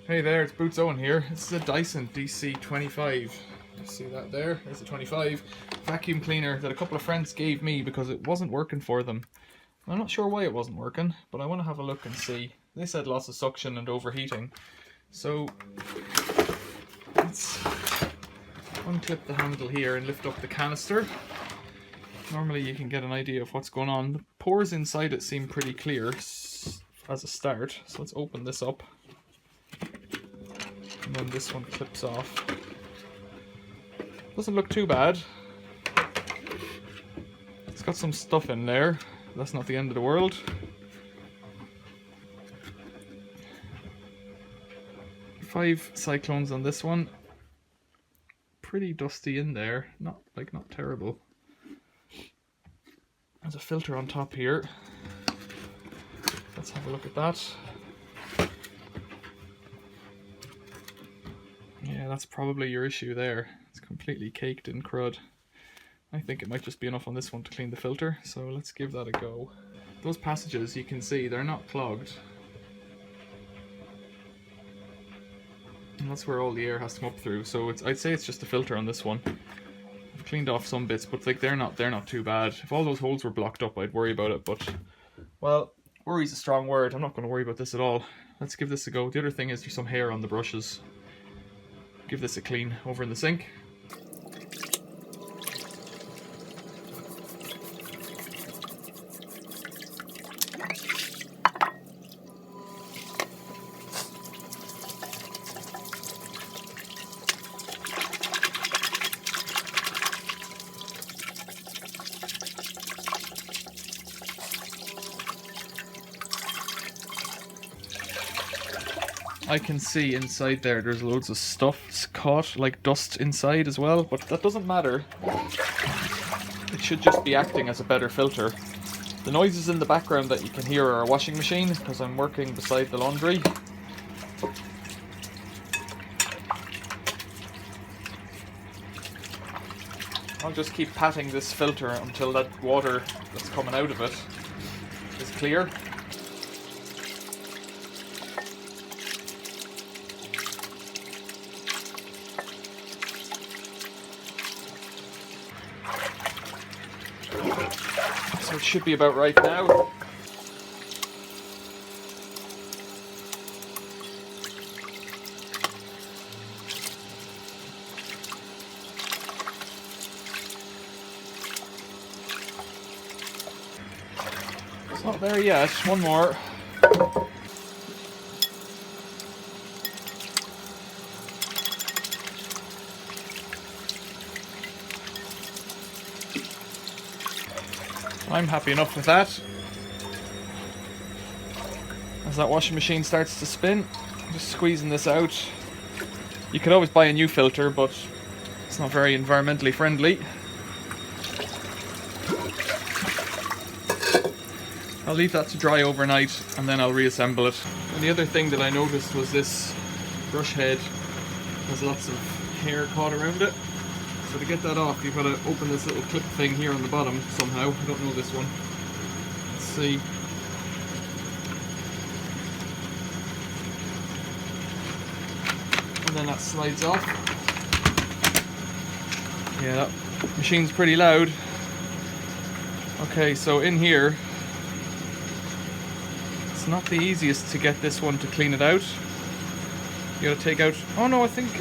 Hey there, it's Boots Owen here. This is a Dyson DC25. You see that there? There's a 25 vacuum cleaner that a couple of friends gave me because it wasn't working for them. I'm not sure why it wasn't working, but I want to have a look and see. They said lots of suction and overheating. So let's unclip the handle here and lift up the canister. Normally you can get an idea of what's going on. The pores inside it seem pretty clear as a start. So let's open this up. And then this one clips off. Doesn't look too bad. It's got some stuff in there. That's not the end of the world. Five cyclones on this one. Pretty dusty in there. Not terrible. There's a filter on top here. Let's have a look at that. Yeah, that's probably your issue there. It's completely caked in crud. I think it might just be enough on this one to clean the filter, so let's give that a go. Those passages, you can see, they're not clogged. And that's where all the air has to come up through, so I'd say it's just the filter on this one. I've cleaned off some bits, but like they're not too bad. If all those holes were blocked up, I'd worry about it, but, well, worry's a strong word. I'm not going to worry about this at all. Let's give this a go. The other thing is there's some hair on the brushes. Give this a clean over in the sink. I can see inside there's loads of stuff caught, like dust inside as well, but that doesn't matter. It should just be acting as a better filter. The noises in the background that you can hear are a washing machine, because I'm working beside the laundry. I'll just keep patting this filter until that water that's coming out of it is clear. So it should be about right now. It's not there yet. One more. I'm happy enough with that. As that washing machine starts to spin, just squeezing this out. You could always buy a new filter, but it's not very environmentally friendly. I'll leave that to dry overnight and then I'll reassemble it. And the other thing that I noticed was this brush head has lots of hair caught around it. So to get that off, you've got to open this little clip thing here on the bottom somehow. I don't know this one. Let's see. And then that slides off. Yeah, that machine's pretty loud. Okay, so in here, it's not the easiest to get this one to clean it out. You gotta take out, oh no, I think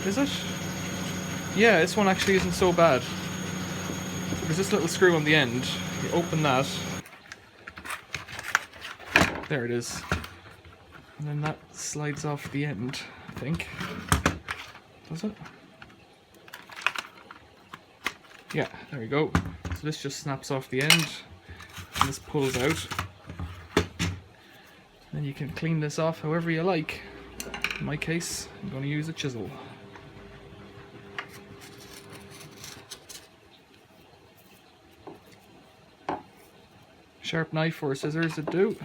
is it? Yeah, this one actually isn't so bad. There's this little screw on the end. You open that. There it is. And then that slides off the end, I think. Does it? Yeah, there we go. So this just snaps off the end. And this pulls out. Then you can clean this off however you like. In my case, I'm going to use a chisel. Sharp knife or scissors would do.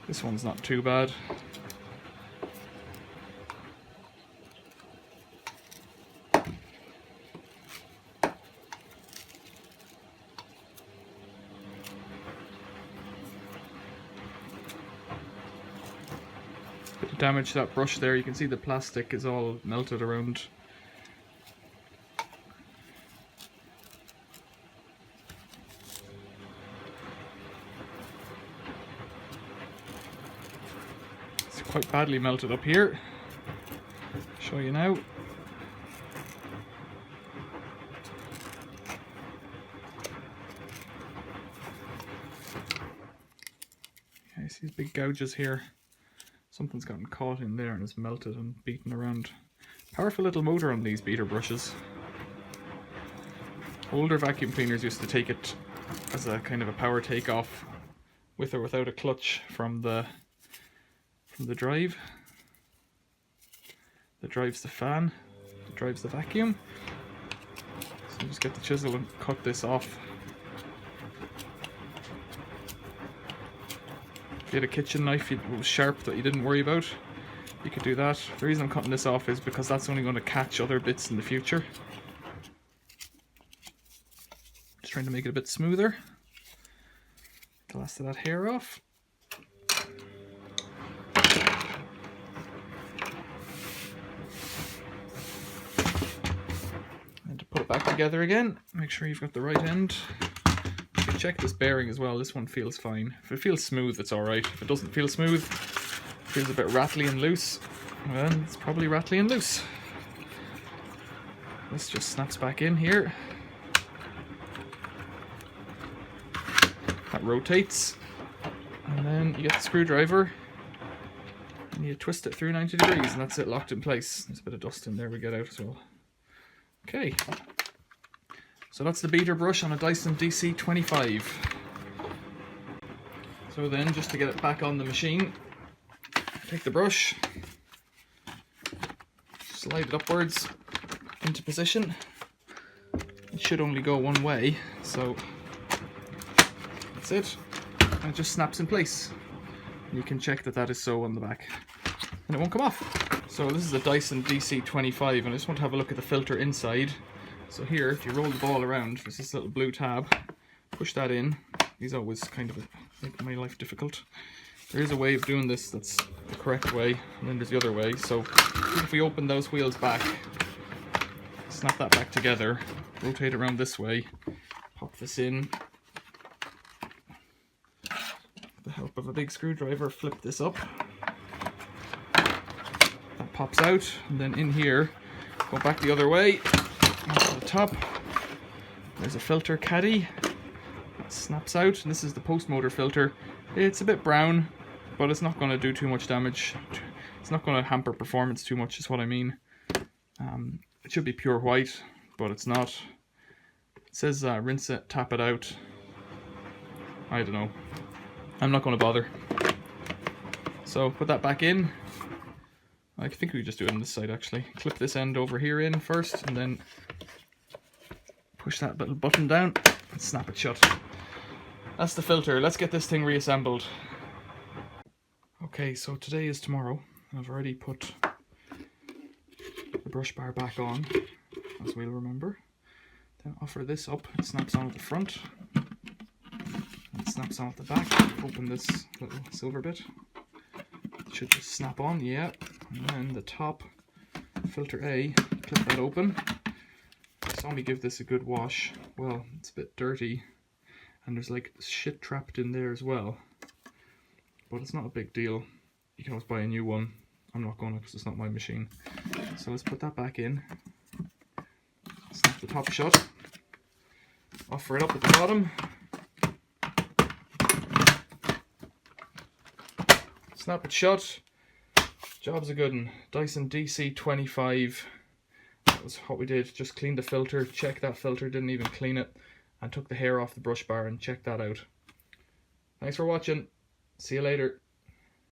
This one's not too bad. damage to that brush there. You can see the plastic is all melted around. It's quite badly melted up here. Show you now. Okay, see these big gouges here. Something's gotten caught in there and it's melted and beaten around. Powerful little motor on these beater brushes. Older vacuum cleaners used to take it as a kind of a power takeoff, with or without a clutch from the drive. That drives the fan, that drives the vacuum. So just get the chisel and cut this off. If you had a kitchen knife that was sharp that you didn't worry about, you could do that. The reason I'm cutting this off is because that's only going to catch other bits in the future. Just trying to make it a bit smoother. Get the last of that hair off. And to put it back together again, make sure you've got the right end. Check this bearing as well. This one feels fine. If it feels smooth, it's alright. If it doesn't feel smooth, feels a bit rattly and loose, well, it's probably rattly and loose. This just snaps back in here. That rotates. And then you get the screwdriver and you twist it through 90 degrees and that's it, locked in place. There's a bit of dust in there we get out as well. Okay. So that's the beater brush on a Dyson DC25. So then, just to get it back on the machine, take the brush, slide it upwards into position. It should only go one way, so that's it. And it just snaps in place. And you can check that that is so on the back. And it won't come off. So this is a Dyson DC25 and I just want to have a look at the filter inside. So here, if you roll the ball around, there's this little blue tab. Push that in. These always kind of make my life difficult. There is a way of doing this that's the correct way, and then there's the other way. So if we open those wheels back, snap that back together, rotate around this way, pop this in. With the help of a big screwdriver, flip this up. That pops out, and then in here, go back the other way. To the top, there's a filter caddy that snaps out, and this is the post motor filter. It's a bit brown, but it's not going to do too much damage. It's not going to hamper performance too much is what I mean. It should be pure white, but it's not. It says rinse it, tap it out. I don't know. I'm not going to bother. So put that back in. I think we just do it on this side actually. Clip this end over here in first and then push that little button down and snap it shut. That's the filter. Let's get this thing reassembled. Okay, so today is tomorrow. I've already put the brush bar back on, as we'll remember. Then offer this up. It snaps on at the front. It snaps on at the back. Open this little silver bit. It should just snap on, yeah. And then the top, filter A, clip that open. Saw me give this a good wash. Well, it's a bit dirty and there's like shit trapped in there as well, but it's not a big deal. You can always buy a new one. I'm not going to because it's not my machine. So let's put that back in, snap the top shut, offer it up at the bottom, snap it shut. Job's a good one. Dyson DC25. That was what we did. Just cleaned the filter, checked that filter, didn't even clean it, and took the hair off the brush bar and checked that out. Thanks for watching. See you later.